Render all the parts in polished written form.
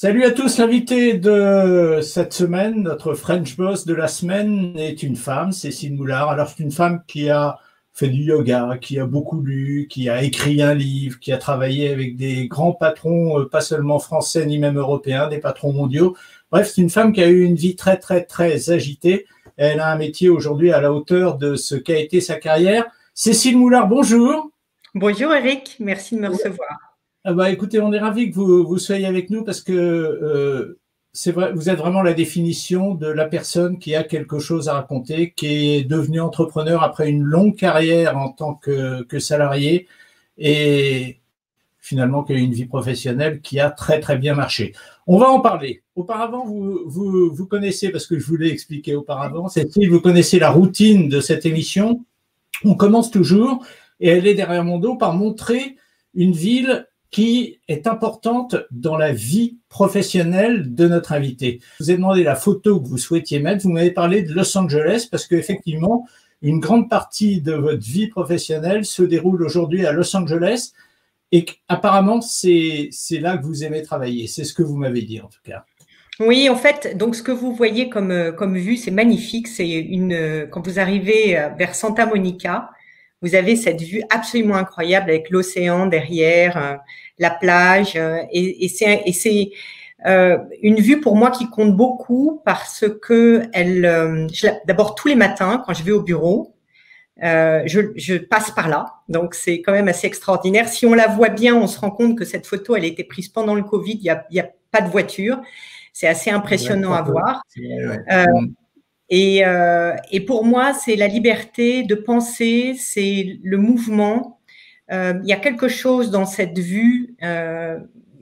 Salut à tous, l'invité de cette semaine, notre French Boss de la semaine est une femme, Cécile Moulard. Alors c'est une femme qui a fait du yoga, qui a beaucoup lu, qui a écrit un livre, qui a travaillé avec des grands patrons, pas seulement français ni même européens, des patrons mondiaux. Bref, c'est une femme qui a eu une vie très très très agitée. Elle a un métier aujourd'hui à la hauteur de ce qu'a été sa carrière. Cécile Moulard, bonjour. Bonjour Eric, merci de me recevoir. Ah bah écoutez, on est ravis que vous soyez avec nous parce que c'est vrai, vous êtes vraiment la définition de la personne qui a quelque chose à raconter, qui est devenue entrepreneur après une longue carrière en tant que salarié et finalement qui a eu une vie professionnelle qui a très très bien marché. On va en parler. Auparavant, vous connaissez, parce que je vous l'ai expliqué auparavant, vous connaissez la routine de cette émission. On commence toujours, et elle est derrière mon dos, par montrer une ville qui est importante dans la vie professionnelle de notre invité. Je vous ai demandé la photo que vous souhaitiez mettre. Vous m'avez parlé de Los Angeles parce qu'effectivement, une grande partie de votre vie professionnelle se déroule aujourd'hui à Los Angeles et apparemment, c'est là que vous aimez travailler. C'est ce que vous m'avez dit en tout cas. Oui, en fait, donc ce que vous voyez comme vue, c'est magnifique. C'est quand vous arrivez vers Santa Monica, vous avez cette vue absolument incroyable avec l'océan derrière, la plage, et c'est une vue pour moi qui compte beaucoup parce que d'abord tous les matins quand je vais au bureau, je passe par là, donc c'est quand même assez extraordinaire. Si on la voit bien, on se rend compte que cette photo, elle a été prise pendant le Covid. Il y a pas de voiture, c'est assez impressionnant à voir. Et pour moi, c'est la liberté de penser, c'est le mouvement. Il y a quelque chose dans cette vue.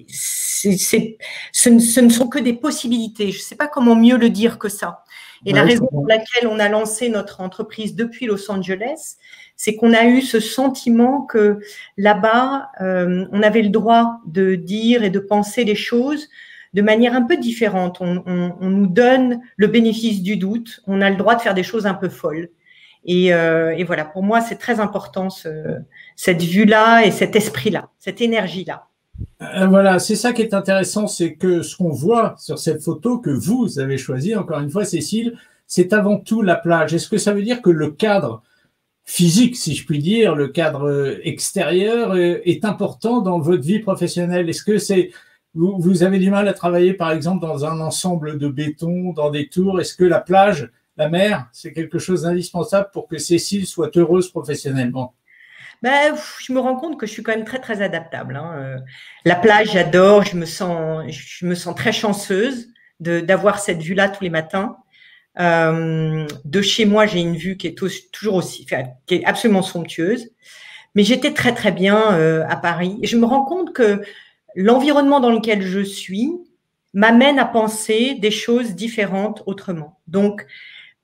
Ce ne sont que des possibilités. Je ne sais pas comment mieux le dire que ça. Et la raison pour laquelle on a lancé notre entreprise depuis Los Angeles, c'est qu'on a eu ce sentiment que là-bas, on avait le droit de dire et de penser les choses de manière un peu différente. On nous donne le bénéfice du doute. On a le droit de faire des choses un peu folles. Et voilà, pour moi, c'est très important cette vue-là et cet esprit-là, cette énergie-là. Voilà, c'est ça qui est intéressant, c'est que ce qu'on voit sur cette photo que vous avez choisie, encore une fois, Cécile, c'est avant tout la plage. Est-ce que ça veut dire que le cadre physique, si je puis dire, le cadre extérieur est important dans votre vie professionnelle? Est-ce que vous avez du mal à travailler, par exemple, dans un ensemble de béton, dans des tours? Est-ce que la plage, la mer, c'est quelque chose d'indispensable pour que Cécile soit heureuse professionnellement? Ben, je me rends compte que je suis quand même très, très adaptable. La plage, j'adore. Je me sens très chanceuse d'avoir cette vue-là tous les matins. De chez moi, j'ai une vue qui est toujours aussi, qui est absolument somptueuse. Mais j'étais très, très bien à Paris. Et je me rends compte que l'environnement dans lequel je suis m'amène à penser des choses différentes autrement. Donc,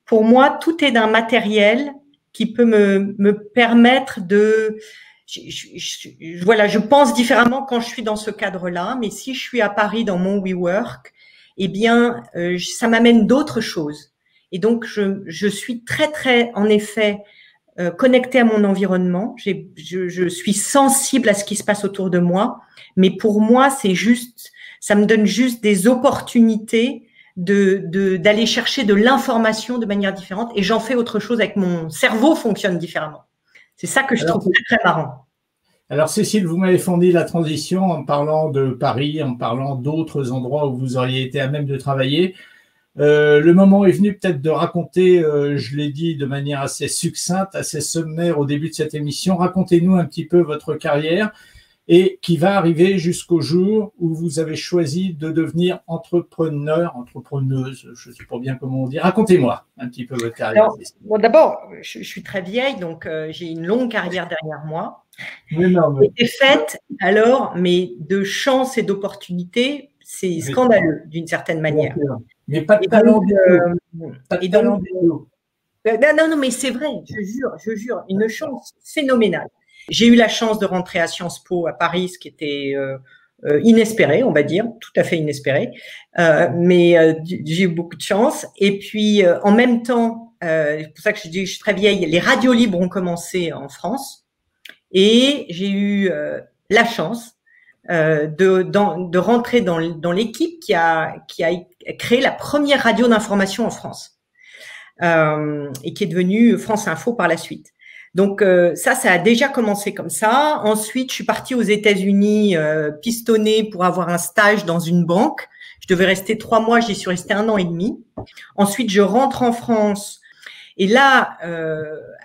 pour moi, tout est d'un matériel qui peut me permettre de… Voilà, je pense différemment quand je suis dans ce cadre-là, mais si je suis à Paris dans mon WeWork, eh bien, ça m'amène d'autres choses. Et donc, je suis très, très, en effet, connectée à mon environnement. Je suis sensible à ce qui se passe autour de moi, mais pour moi, ça me donne juste des opportunités d'aller chercher de l'information de manière différente, et j'en fais autre chose avec mon cerveau, fonctionne différemment. C'est ça que je trouve très, très marrant. Alors Cécile, vous m'avez fourni la transition en parlant de Paris, en parlant d'autres endroits où vous auriez été à même de travailler. Le moment est venu peut-être de raconter, je l'ai dit de manière assez succincte, assez sommaire au début de cette émission, racontez-nous un petit peu votre carrière et qui va arriver jusqu'au jour où vous avez choisi de devenir entrepreneuse, je ne sais pas bien comment on dit. Racontez-moi un petit peu votre carrière. Bon, d'abord, je suis très vieille, donc j'ai une longue carrière derrière moi. J'ai faite alors, mais de chance et d'opportunité, c'est scandaleux d'une certaine manière. Mais pas de talent du tout. Pas de talent du tout. Non, mais c'est vrai, je jure, une chance phénoménale. J'ai eu la chance de rentrer à Sciences Po à Paris, ce qui était inespéré, on va dire, tout à fait inespéré. Mais j'ai eu beaucoup de chance. Et puis, en même temps, c'est pour ça que je dis que je suis très vieille, les radios libres ont commencé en France. Et j'ai eu la chance de rentrer dans l'équipe qui a créé la première radio d'information en France et qui est devenue France Info par la suite. Donc ça a déjà commencé comme ça. Ensuite, je suis partie aux États-Unis pistonnée pour avoir un stage dans une banque. Je devais rester 3 mois, j'y suis restée 1 an et demi. Ensuite, je rentre en France et là,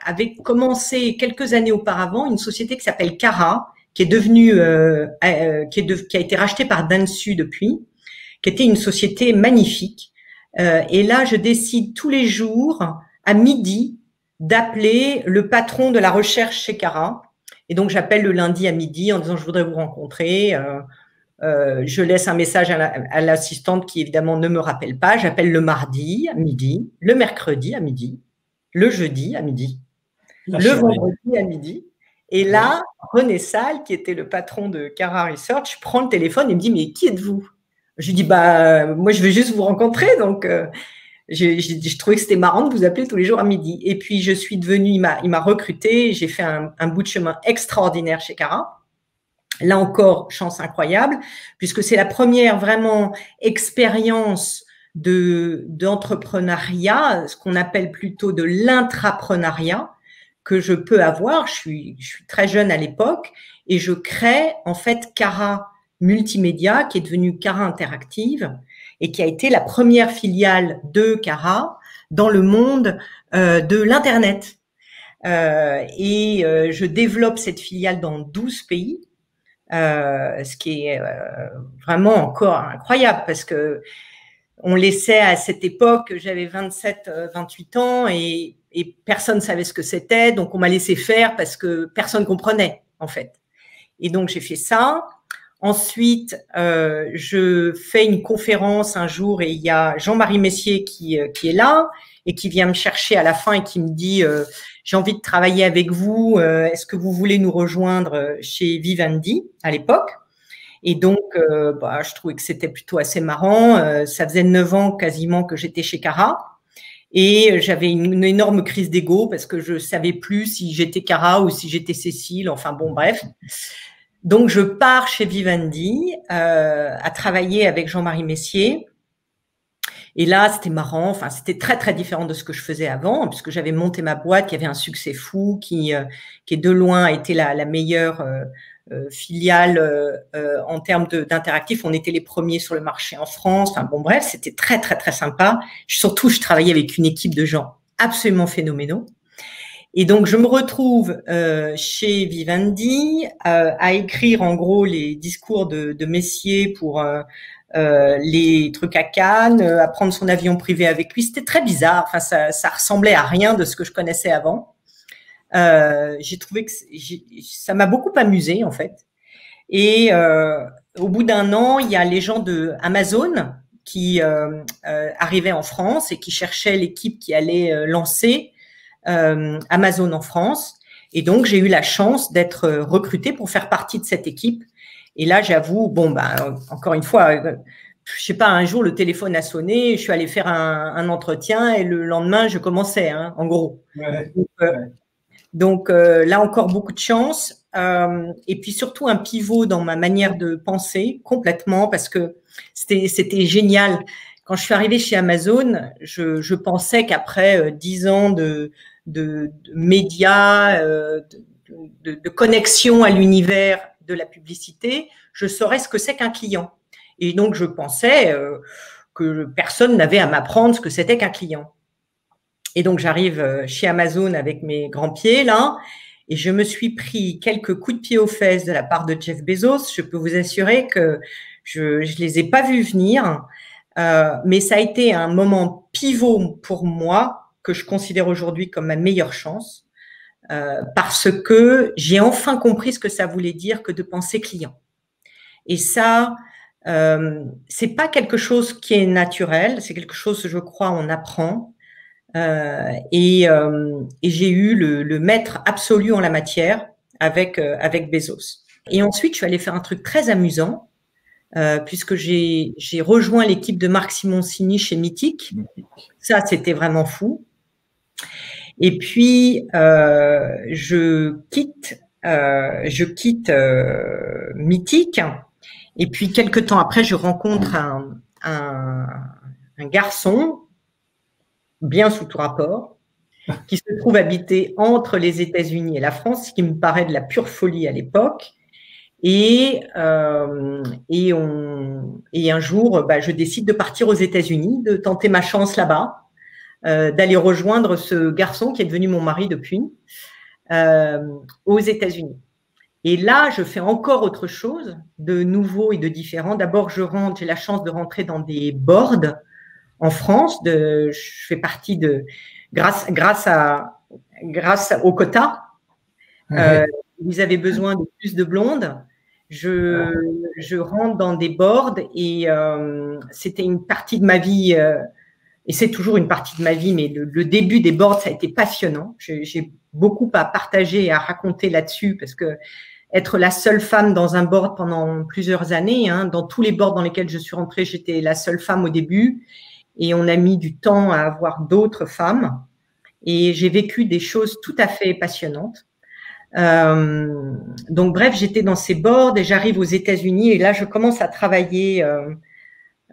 avait commencé quelques années auparavant une société qui s'appelle Cara, qui est devenue, qui a été rachetée par Dentsu depuis, qui était une société magnifique. Et là, je décide tous les jours à midi d'appeler le patron de la recherche chez Cara. Et donc, j'appelle le lundi à midi en disant je voudrais vous rencontrer. Je laisse un message à l'assistante qui évidemment ne me rappelle pas. J'appelle le mardi à midi, le mercredi à midi, le jeudi à midi, le vendredi à midi. Et là, René Salle, qui était le patron de Cara Research, prend le téléphone et me dit « Mais qui êtes-vous » Je lui dis « Moi, je veux juste vous rencontrer. » Donc, je trouvais que c'était marrant de vous appeler tous les jours à midi. Et puis, je suis devenue, il m'a recruté. J'ai fait un bout de chemin extraordinaire chez Cara. Là encore, chance incroyable, puisque c'est la première vraiment expérience d'entrepreneuriat, ce qu'on appelle plutôt de l'intrapreneuriat, que je peux avoir. Je suis très jeune à l'époque et je crée en fait Cara Multimédia, qui est devenue Cara Interactive et qui a été la première filiale de Cara dans le monde de l'Internet. Je développe cette filiale dans 12 pays, ce qui est vraiment encore incroyable parce que on laissait à cette époque, j'avais 27, 28 ans et personne ne savait ce que c'était. Donc, on m'a laissé faire parce que personne comprenait, en fait. Et donc, j'ai fait ça. Ensuite, je fais une conférence un jour et il y a Jean-Marie Messier qui est là et qui vient me chercher à la fin et qui me dit j'ai envie de travailler avec vous. Est-ce que vous voulez nous rejoindre chez Vivendi à l'époque? Et donc, je trouvais que c'était plutôt assez marrant. Ça faisait 9 ans quasiment que j'étais chez Cara. Et j'avais une énorme crise d'ego parce que je savais plus si j'étais Cara ou si j'étais Cécile. Enfin bon, bref. Donc, je pars chez Vivendi à travailler avec Jean-Marie Messier. Et là, c'était marrant. Enfin, c'était très, très différent de ce que je faisais avant puisque j'avais monté ma boîte qui avait un succès fou, qui est de loin été la meilleure filiale en termes d'interactif. On était les premiers sur le marché en France. Enfin bon, bref, c'était très, très, très sympa. Surtout, je travaillais avec une équipe de gens absolument phénoménaux. Et donc, je me retrouve chez Vivendi à écrire en gros les discours de Messier pour les trucs à Cannes, à prendre son avion privé avec lui. C'était très bizarre. Enfin, ça ressemblait à rien de ce que je connaissais avant. J'ai trouvé que ça m'a beaucoup amusé en fait. Et au bout d'1 an, il y a les gens de Amazon qui arrivaient en France et qui cherchaient l'équipe qui allait lancer Amazon en France. Et donc, j'ai eu la chance d'être recrutée pour faire partie de cette équipe. Et là, j'avoue, encore une fois, je sais pas, un jour, le téléphone a sonné, je suis allée faire un entretien et le lendemain, je commençais, en gros. Ouais. Donc là encore beaucoup de chance et puis surtout un pivot dans ma manière de penser complètement parce que c'était génial. Quand je suis arrivée chez Amazon, je pensais qu'après 10 ans de médias, de connexion à l'univers de la publicité, je saurais ce que c'est qu'un client. Et donc je pensais que personne n'avait à m'apprendre ce que c'était qu'un client. Et donc, j'arrive chez Amazon avec mes grands pieds, là, et je me suis pris quelques coups de pied aux fesses de la part de Jeff Bezos. Je peux vous assurer que je les ai pas vus venir, mais ça a été un moment pivot pour moi que je considère aujourd'hui comme ma meilleure chance, parce que j'ai enfin compris ce que ça voulait dire que de penser client. Et ça, c'est pas quelque chose qui est naturel, c'est quelque chose, je crois, on apprend. Et j'ai eu le maître absolu en la matière avec Bezos. Et ensuite, je suis allée faire un truc très amusant puisque j'ai rejoint l'équipe de Marc Simoncini chez Mythique. Ça, c'était vraiment fou. Et puis, je quitte je quitte Mythique. Et puis, quelques temps après, je rencontre un garçon, bien sous tout rapport, qui se trouve habiter entre les États-Unis et la France, ce qui me paraît de la pure folie à l'époque. Et un jour, je décide de partir aux États-Unis, de tenter ma chance là-bas, d'aller rejoindre ce garçon qui est devenu mon mari depuis, aux États-Unis. Et là, je fais encore autre chose de nouveau et de différent. D'abord, j'ai la chance de rentrer dans des boards en France. Je fais partie grâce au quota. Ils avaient besoin de plus de blondes. Je rentre dans des boards et c'était une partie de ma vie, et c'est toujours une partie de ma vie, mais le début des boards, ça a été passionnant. J'ai beaucoup à partager et à raconter là-dessus parce que être la seule femme dans un board pendant plusieurs années, dans tous les boards dans lesquels je suis rentrée, j'étais la seule femme au début et on a mis du temps à avoir d'autres femmes et j'ai vécu des choses tout à fait passionnantes. Donc bref, j'étais dans ces boards et j'arrive aux États-Unis et là je commence à travailler, à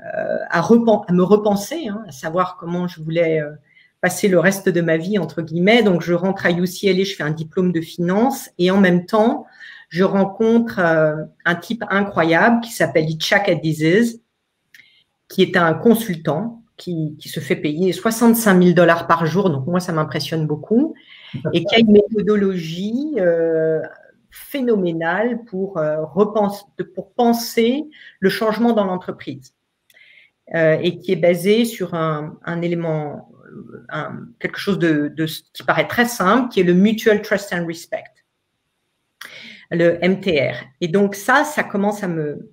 me repenser, à savoir comment je voulais passer le reste de ma vie entre guillemets. Donc je rentre à UCLA, je fais un diplôme de finance et en même temps je rencontre un type incroyable qui s'appelle Itzhak Adizes, qui est un consultant qui se fait payer $65,000 par jour. Donc moi ça m'impressionne beaucoup. Et qui a une méthodologie phénoménale pour penser le changement dans l'entreprise et qui est basée sur un élément, quelque chose qui paraît très simple, qui est le Mutual Trust and Respect, le MTR. Et donc ça commence à me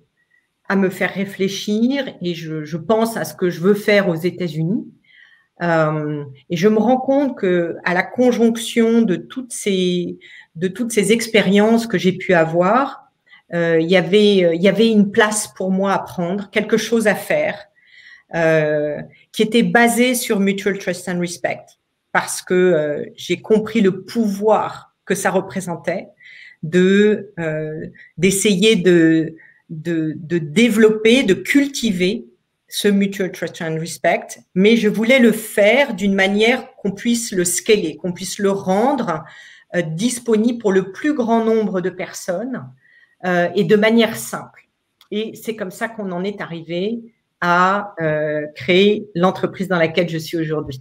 faire réfléchir et je pense à ce que je veux faire aux États-Unis. Et je me rends compte que à la conjonction de toutes ces expériences que j'ai pu avoir, il y avait une place pour moi à prendre, quelque chose à faire, qui était basé sur Mutual Trust and Respect, parce que j'ai compris le pouvoir que ça représentait d'essayer de développer, de cultiver ce Mutual Trust and Respect, mais je voulais le faire d'une manière qu'on puisse le scaler, qu'on puisse le rendre disponible pour le plus grand nombre de personnes et de manière simple. Et c'est comme ça qu'on en est arrivé à créer l'entreprise dans laquelle je suis aujourd'hui.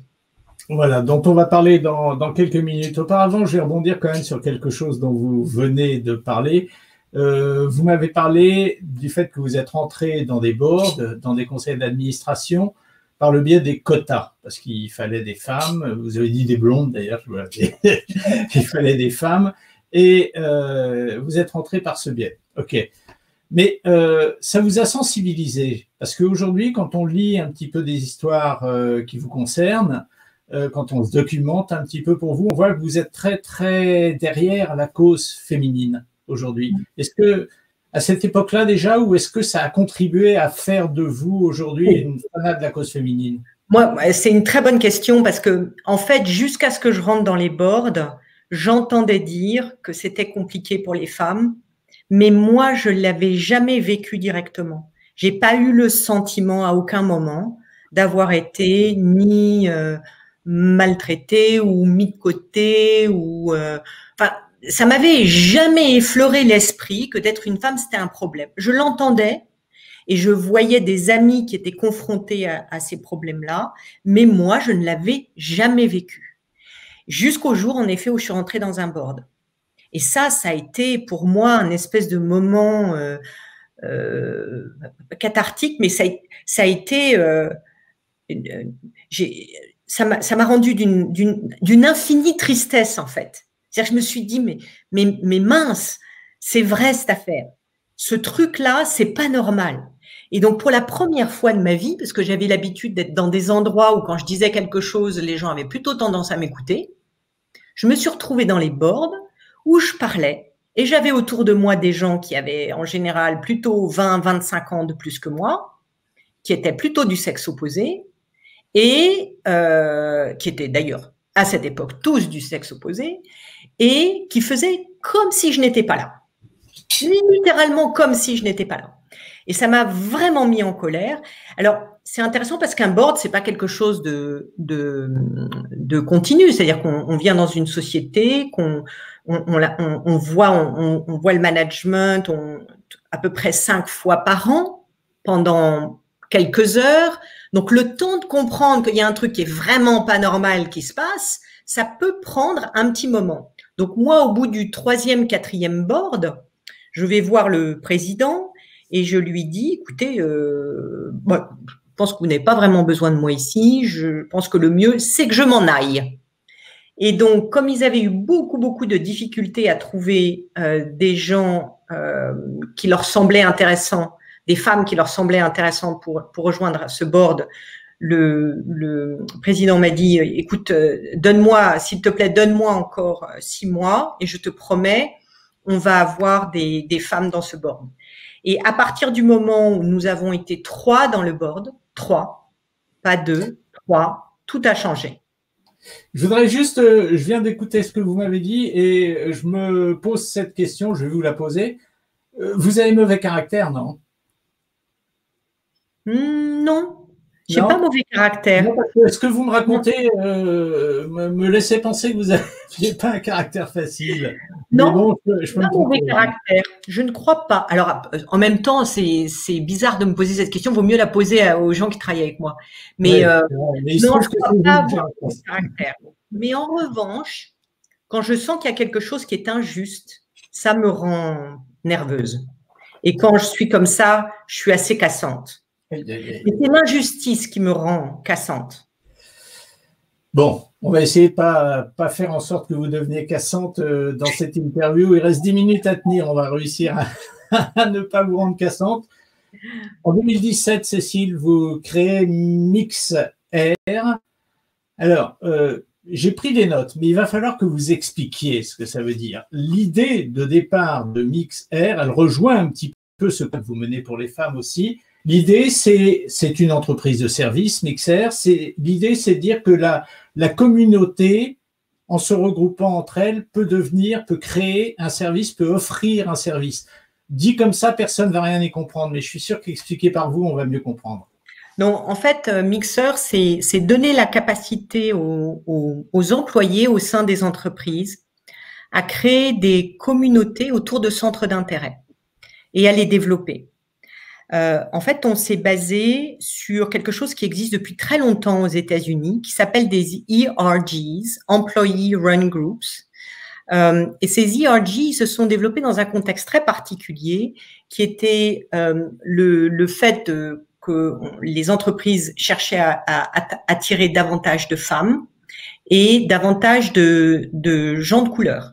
Voilà, dont on va parler dans quelques minutes. Auparavant, je vais rebondir quand même sur quelque chose dont vous venez de parler. Vous m'avez parlé du fait que vous êtes rentré dans des boards, dans des conseils d'administration, par le biais des quotas, parce qu'il fallait des femmes. Vous avez dit des blondes d'ailleurs, il fallait des femmes, et vous êtes rentré par ce biais. Ok, mais ça vous a sensibilisé, parce qu'aujourd'hui, quand on lit un petit peu des histoires qui vous concernent, quand on se documente un petit peu pour vous, on voit que vous êtes très très derrière la cause féminine aujourd'hui. Est-ce que à cette époque-là déjà, ou est-ce que ça a contribué à faire de vous aujourd'hui une fanat de la cause féminine? Moi, c'est une très bonne question parce que, en fait, jusqu'à ce que je rentre dans les boards, j'entendais dire que c'était compliqué pour les femmes, mais moi, je l'avais jamais vécu directement. J'ai pas eu le sentiment à aucun moment d'avoir été ni maltraitée ou mis de côté ou ça m'avait jamais effleuré l'esprit que d'être une femme, c'était un problème. Je l'entendais et je voyais des amis qui étaient confrontés à ces problèmes-là, mais moi, je ne l'avais jamais vécu. Jusqu'au jour, en effet, où je suis rentrée dans un board. Et ça a été pour moi un espèce de moment cathartique, mais ça a été… ça m'a rendu d'une infinie tristesse, en fait. C'est-à-dire que je me suis dit, mais mince, c'est vrai cette affaire. Ce truc-là, c'est pas normal. Et donc, pour la première fois de ma vie, parce que j'avais l'habitude d'être dans des endroits où quand je disais quelque chose, les gens avaient plutôt tendance à m'écouter, je me suis retrouvée dans les boards où je parlais et j'avais autour de moi des gens qui avaient en général plutôt 20-25 ans de plus que moi, qui étaient plutôt du sexe opposé et qui étaient d'ailleurs à cette époque tous du sexe opposé et qui faisaient comme si je n'étais pas là. Littéralement comme si je n'étais pas là. Et ça m'a vraiment mis en colère. Alors, c'est intéressant parce qu'un board, c'est pas quelque chose de continu. C'est-à-dire qu'on vient dans une société, on voit le management à peu près 5 fois par an pendant quelques heures. Donc, le temps de comprendre qu'il y a un truc qui est vraiment pas normal qui se passe, ça peut prendre un petit moment. Donc, moi, au bout du 3e, 4e board, je vais voir le président et je lui dis, écoutez, je pense que vous n'avez pas vraiment besoin de moi ici. Je pense que le mieux, c'est que je m'en aille. Et donc, comme ils avaient eu beaucoup de difficultés à trouver des gens qui leur semblaient intéressants, des femmes qui leur semblaient intéressantes pour rejoindre ce board, le président m'a dit, écoute, donne-moi, s'il te plaît, donne-moi encore 6 mois et je te promets, on va avoir des femmes dans ce board. Et à partir du moment où nous avons été 3 dans le board, 3, pas 2, 3, tout a changé. Je voudrais juste, je viens d'écouter ce que vous m'avez dit et je me pose cette question, je vais vous la poser. Vous avez mauvais caractère, non? Non, j'ai pas mauvais caractère. Non, parce que ce que vous me racontez me laissait penser que vous n'aviez pas un caractère facile. Non, bon, je peux pas mauvais caractère. Je ne crois pas. Alors, en même temps, c'est bizarre de me poser cette question. Il vaut mieux la poser aux gens qui travaillent avec moi. Mais, mais non, je ne crois pas avoir mauvais caractère. Mais en revanche, quand je sens qu'il y a quelque chose qui est injuste, ça me rend nerveuse. Et quand je suis comme ça, je suis assez cassante. Et c'est l'injustice qui me rend cassante. Bon, on va essayer de pas faire en sorte que vous deveniez cassante dans cette interview. Il reste 10 minutes à tenir. On va réussir à ne pas vous rendre cassante. En 2017, Cécile, vous créez MixR. Alors, j'ai pris des notes, mais il va falloir que vous expliquiez ce que ça veut dire. L'idée de départ de MixR, elle rejoint un petit peu ce que vous menez pour les femmes aussi. L'idée, c'est une entreprise de service, MixR. L'idée, c'est de dire que la communauté, en se regroupant entre elles, peut créer un service, peut offrir un service. Dit comme ça, personne ne va rien y comprendre, mais je suis sûr qu'expliqué par vous, on va mieux comprendre. Non, en fait, MixR, c'est donner la capacité aux employés au sein des entreprises à créer des communautés autour de centres d'intérêt et à les développer. En fait, on s'est basé sur quelque chose qui existe depuis très longtemps aux États-Unis, qui s'appelle des ERGs, Employee Run Groups. Et ces ERGs se sont développés dans un contexte très particulier, qui était le fait que les entreprises cherchaient à attirer davantage de femmes et davantage de gens de couleur.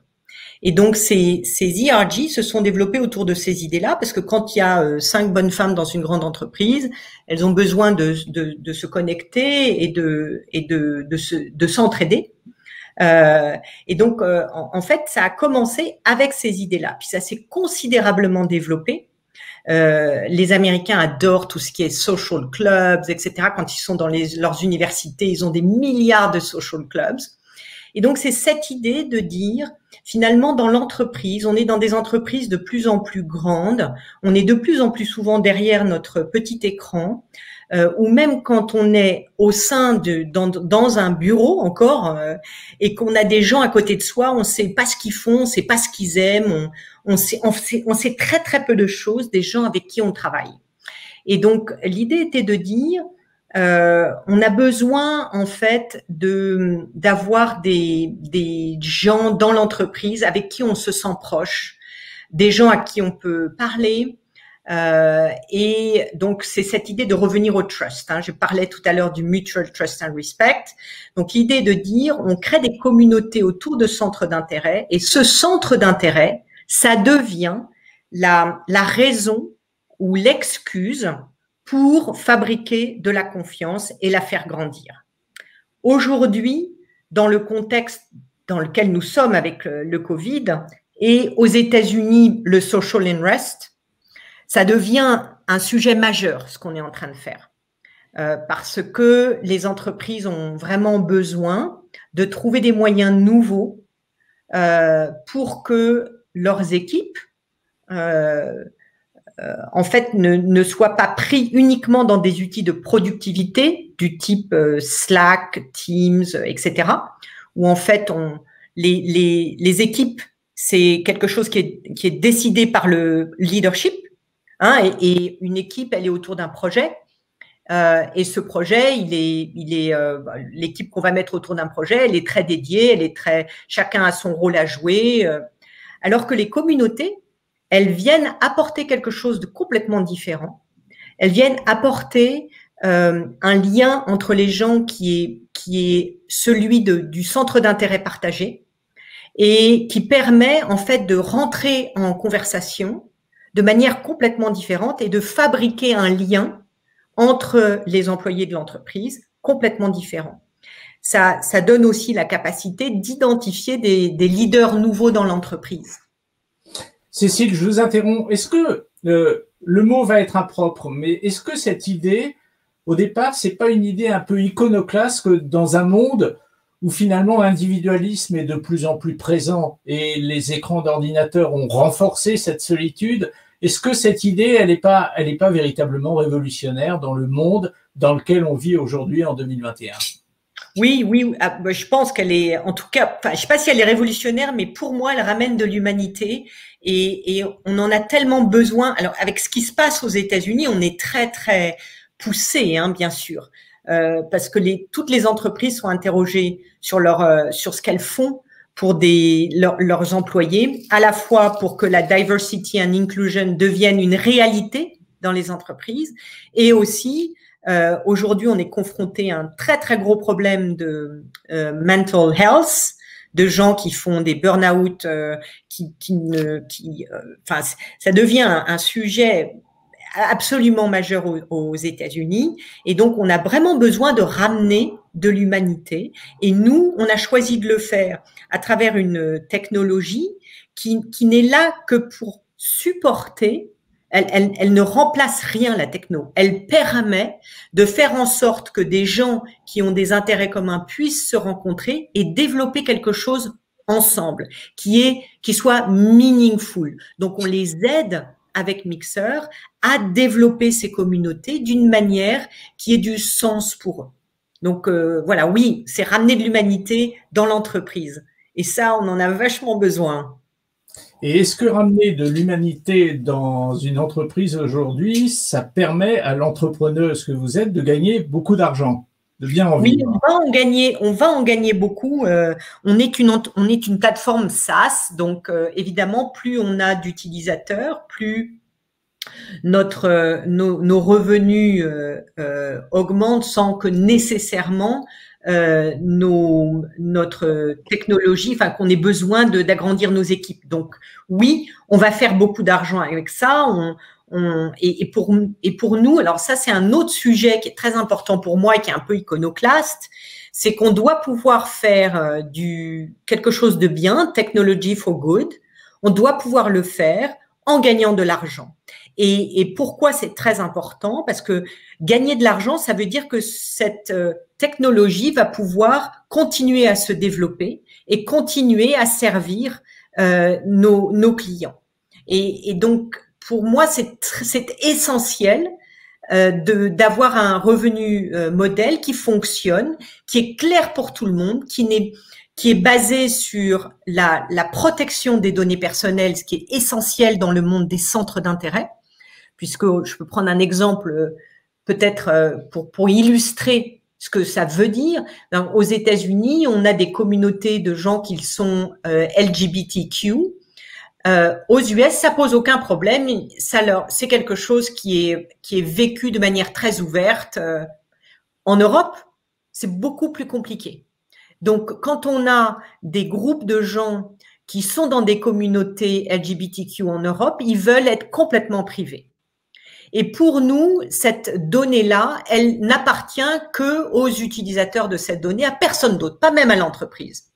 Et donc, ces ERG se sont développés autour de ces idées-là, parce que quand il y a 5 bonnes femmes dans une grande entreprise, elles ont besoin de se connecter et de s'entraider. Et donc, en fait, ça a commencé avec ces idées-là. Puis ça s'est considérablement développé. Les Américains adorent tout ce qui est social clubs, etc. Quand ils sont dans leurs universités, ils ont des milliards de social clubs. Et donc, c'est cette idée de dire, finalement, dans l'entreprise, on est dans des entreprises de plus en plus grandes, on est de plus en plus souvent derrière notre petit écran, ou même quand on est au sein dans un bureau encore, et qu'on a des gens à côté de soi, on ne sait pas ce qu'ils font, on ne sait pas ce qu'ils aiment, on sait très très peu de choses des gens avec qui on travaille. Et donc, l'idée était de dire, on a besoin en fait d'avoir des gens dans l'entreprise avec qui on se sent proche, des gens à qui on peut parler. Et donc c'est cette idée de revenir au trust. Je parlais tout à l'heure du mutual trust and respect. Donc l'idée de dire on crée des communautés autour de centres d'intérêt et ce centre d'intérêt, ça devient la raison ou l'excuse pour fabriquer de la confiance et la faire grandir. Aujourd'hui, dans le contexte dans lequel nous sommes avec le Covid et aux États-Unis, le social unrest, ça devient un sujet majeur, ce qu'on est en train de faire. Parce que les entreprises ont vraiment besoin de trouver des moyens nouveaux pour que leurs équipes en fait, ne soient pas pris uniquement dans des outils de productivité du type Slack, Teams, etc., où en fait, les équipes, c'est quelque chose qui est décidé par le leadership, hein, et une équipe, elle est autour d'un projet. Et ce projet, l'équipe qu'on va mettre autour d'un projet, elle est très dédiée, chacun a son rôle à jouer. Alors que les communautés, elles viennent apporter quelque chose de complètement différent. Elles viennent apporter un lien entre les gens qui est celui du centre d'intérêt partagé et qui permet en fait de rentrer en conversation de manière complètement différente et de fabriquer un lien entre les employés de l'entreprise complètement différent. Ça donne aussi la capacité d'identifier des leaders nouveaux dans l'entreprise. Cécile, je vous interromps. Est-ce que le mot va être impropre, mais est-ce que cette idée, au départ, c'est pas une idée un peu iconoclaste que dans un monde où finalement l'individualisme est de plus en plus présent et les écrans d'ordinateur ont renforcé cette solitude, est-ce que cette idée, elle est pas véritablement révolutionnaire dans le monde dans lequel on vit aujourd'hui en 2021? Oui, je pense qu'elle est, en tout cas, je sais pas si elle est révolutionnaire, mais pour moi, elle ramène de l'humanité et on en a tellement besoin. Alors, avec ce qui se passe aux États-Unis, on est très, très poussé, hein, bien sûr, parce que toutes les entreprises sont interrogées sur ce qu'elles font pour leurs employés, à la fois pour que la diversity and inclusion devienne une réalité dans les entreprises et aussi aujourd'hui, on est confronté à un très, très gros problème de mental health, de gens qui font des burn-out, ça devient un sujet absolument majeur aux États-Unis. Et donc, on a vraiment besoin de ramener de l'humanité. Et nous, on a choisi de le faire à travers une technologie qui n'est là que pour supporter. Elle ne remplace rien, la techno. Elle permet de faire en sorte que des gens qui ont des intérêts communs puissent se rencontrer et développer quelque chose ensemble, qui soit meaningful. Donc, on les aide avec Mixer à développer ces communautés d'une manière qui ait du sens pour eux. Donc, voilà, oui, c'est ramener de l'humanité dans l'entreprise. Et ça, on en a vachement besoin. Et est-ce que ramener de l'humanité dans une entreprise aujourd'hui, ça permet à l'entrepreneuse que vous êtes de gagner beaucoup d'argent, de bien en vivre? Oui, on va en gagner beaucoup. On est une plateforme SaaS, donc évidemment, plus on a d'utilisateurs, plus nos revenus augmentent sans que nécessairement notre technologie, enfin qu'on ait besoin d'agrandir nos équipes. Donc oui, on va faire beaucoup d'argent avec ça. Et pour nous, alors ça c'est un autre sujet qui est très important pour moi et qui est un peu iconoclaste, c'est qu'on doit pouvoir faire quelque chose de bien, technology for good. On doit pouvoir le faire en gagnant de l'argent. Et pourquoi c'est très important? Parce que gagner de l'argent, ça veut dire que cette technologie va pouvoir continuer à se développer et continuer à servir nos clients. Et donc, pour moi, c'est essentiel d'avoir un revenu modèle qui fonctionne, qui est clair pour tout le monde, qui est basé sur la protection des données personnelles, ce qui est essentiel dans le monde des centres d'intérêt, puisque je peux prendre un exemple peut-être pour illustrer ce que ça veut dire. Aux États-Unis, on a des communautés de gens qui sont LGBTQ. Aux US, ça pose aucun problème. C'est quelque chose qui est vécu de manière très ouverte. En Europe, c'est beaucoup plus compliqué. Donc, quand on a des groupes de gens qui sont dans des communautés LGBTQ en Europe, ils veulent être complètement privés. Et pour nous, cette donnée-là, elle n'appartient que aux utilisateurs de cette donnée, à personne d'autre, pas même à l'entreprise.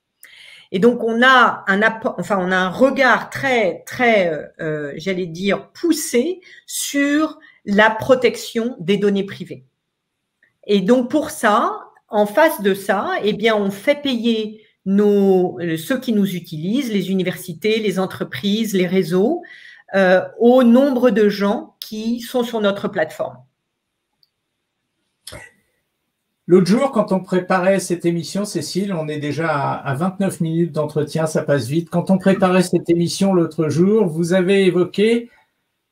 Et donc, on a un regard très, très, j'allais dire, poussé sur la protection des données privées. Et donc, pour ça, en face de ça, eh bien, on fait payer ceux qui nous utilisent, les universités, les entreprises, les réseaux, au nombre de gens qui sont sur notre plateforme. L'autre jour, quand on préparait cette émission, Cécile, on est déjà à 29 minutes d'entretien, ça passe vite. Quand on préparait cette émission l'autre jour, vous avez évoqué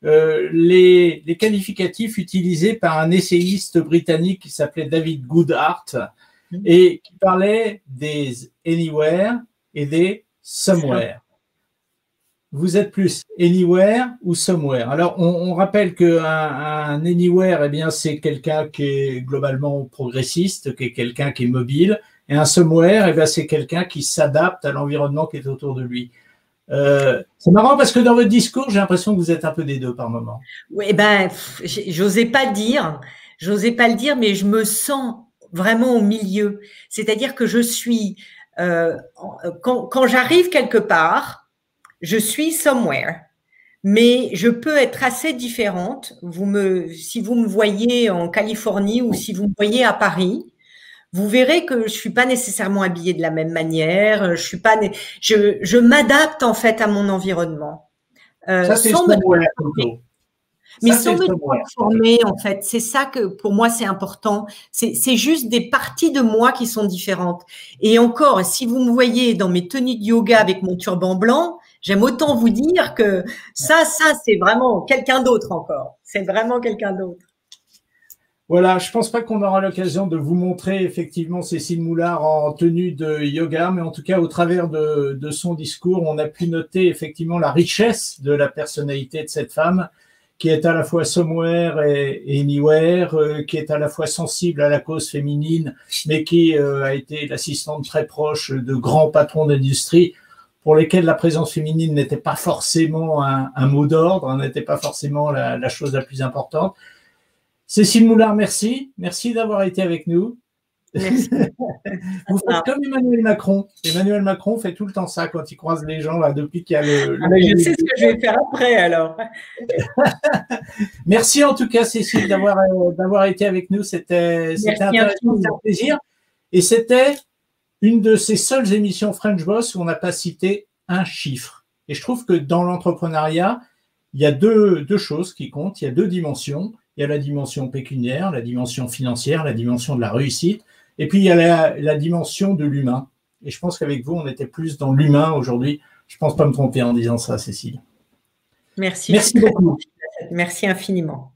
les qualificatifs utilisés par un essayiste britannique qui s'appelait David Goodhart et qui parlait des anywhere et des somewhere. Vous êtes plus anywhere ou somewhere? Alors, on rappelle qu'un anywhere, eh bien, c'est quelqu'un qui est globalement progressiste, qui est quelqu'un qui est mobile. Et un somewhere, eh bien, c'est quelqu'un qui s'adapte à l'environnement qui est autour de lui. C'est marrant parce que dans votre discours, j'ai l'impression que vous êtes un peu des deux par moment. Oui, j'osais pas le dire, mais je me sens vraiment au milieu. C'est-à-dire que je suis, quand j'arrive quelque part, je suis somewhere, mais je peux être assez différente. Si vous me voyez en Californie ou si vous me voyez à Paris, vous verrez que je suis pas nécessairement habillée de la même manière. Je m'adapte en fait à mon environnement. Ça, c'est somewhere plutôt. Mais sans me transformer, en fait, c'est ça que pour moi c'est important. C'est juste des parties de moi qui sont différentes. Et encore, si vous me voyez dans mes tenues de yoga avec mon turban blanc, j'aime autant vous dire que ça c'est vraiment quelqu'un d'autre encore. C'est vraiment quelqu'un d'autre. Voilà, je pense pas qu'on aura l'occasion de vous montrer effectivement Cécile Moulard en tenue de yoga, mais en tout cas, au travers de son discours, on a pu noter effectivement la richesse de la personnalité de cette femme, qui est à la fois somewhere et anywhere, qui est à la fois sensible à la cause féminine, mais qui a été l'assistante très proche de grands patrons d'industrie pour lesquels la présence féminine n'était pas forcément un mot d'ordre, n'était pas forcément la chose la plus importante. Cécile Moulard, merci. Merci d'avoir été avec nous. Merci. Vous faites comme Emmanuel Macron. Emmanuel Macron fait tout le temps ça quand il croise les gens là, depuis qu'il y a je sais ce que je vais faire après alors. Merci en tout cas Cécile d'avoir été avec nous. C'était intéressant, c'était un plaisir. Et c'était une de ces seules émissions French Boss où on n'a pas cité un chiffre. Et je trouve que dans l'entrepreneuriat, il y a deux choses qui comptent. Il y a deux dimensions. Il y a la dimension pécuniaire, la dimension financière, la dimension de la réussite. Et puis, il y a la dimension de l'humain. Et je pense qu'avec vous, on était plus dans l'humain aujourd'hui. Je ne pense pas me tromper en disant ça, Cécile. Merci. Merci beaucoup. Merci infiniment.